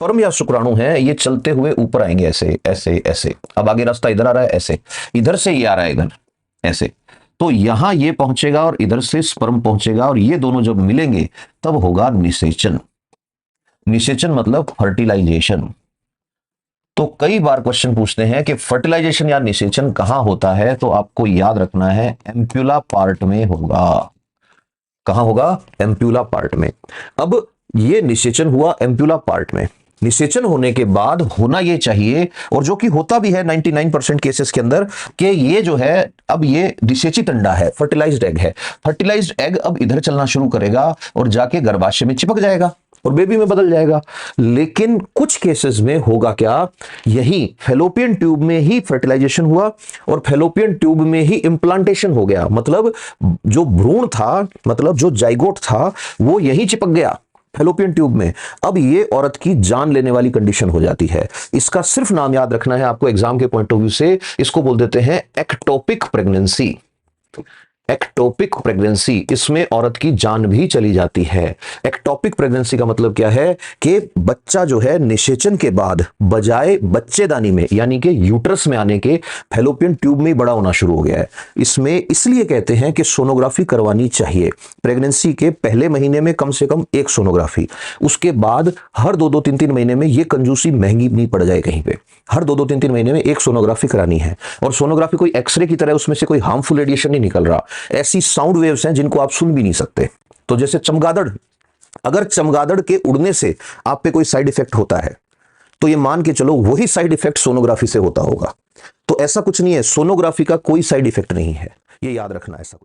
Sperm या शुक्राणु है, ये चलते हुए ऊपर आएंगे ऐसे ऐसे ऐसे। अब आगे रास्ता इधर आ रहा है ऐसे, इधर से ये आ रहा है इधर ऐसे, तो यहां ये पहुंचेगा और इधर से स्पर्म पहुंचेगा, और ये दोनों जब मिलेंगे तब होगा निषेचन। निषेचन मतलब फर्टिलाइजेशन। तो कई बार क्वेश्चन पूछते हैं कि फर्टिलाइजेशन या निषेचन कहां होता है, तो आपको याद रखना है एम्प्यूला पार्ट में होगा। कहां होगा? एम्प्यूला पार्ट में। अब ये निषेचन हुआ एम्प्यूला पार्ट में। निषेचन होने के बाद होना ये चाहिए, और जो कि होता भी है 99% केसेस के अंदर, कि ये जो है अब ये निषेचित अंडा है, फर्टिलाइज्ड एग है। फर्टिलाइज्ड एग अब इधर चलना शुरू करेगा और जाके गर्भाशय में चिपक जाएगा और बेबी में बदल जाएगा। लेकिन कुछ केसेस में होगा क्या, यही फैलोपियन ट्यूब में ही फर्टिलाइजेशन हुआ और फैलोपियन ट्यूब में ही इंप्लांटेशन हो गया। मतलब जो भ्रूण था, मतलब जो जाइगोट था, वो यही चिपक गया फैलोपियन ट्यूब में। अब ये औरत की जान लेने वाली कंडीशन हो जाती है। इसका सिर्फ नाम याद रखना है आपको एग्जाम के पॉइंट ऑफ व्यू से, इसको बोल देते हैं एक्टोपिक प्रेगनेंसी। एक्टोपिक प्रेगनेंसी, इसमें औरत की जान भी चली जाती है। एक्टोपिक प्रेगनेंसी का मतलब क्या है कि बच्चा जो है निषेचन के बाद बजाय बच्चेदानी में यानी कि यूट्रस में आने के फैलोपियन ट्यूब में बड़ा होना शुरू हो गया है। इसमें इसलिए कहते हैं कि सोनोग्राफी करवानी चाहिए। प्रेगनेंसी के पहले महीने में कम से कम एक सोनोग्राफी, उसके बाद हर 2-2, 3-3 महीने में, ये कंजूसी महंगी नहीं पड़ जाए कहीं पे, हर 2-2, 3-3 महीने में एक सोनोग्राफी करानी है। और सोनोग्राफी कोई एक्सरे की तरह, उसमें से कोई हार्मफुल रेडिएशन नहीं निकल रहा, ऐसी साउंड वेव्स हैं जिनको आप सुन भी नहीं सकते। तो जैसे चमगादड़, अगर चमगादड़ के उड़ने से आप पे कोई साइड इफेक्ट होता है, तो ये मान के चलो वही साइड इफेक्ट सोनोग्राफी से होता होगा। तो ऐसा कुछ नहीं है, सोनोग्राफी का कोई साइड इफेक्ट नहीं है, ये याद रखना। ऐसा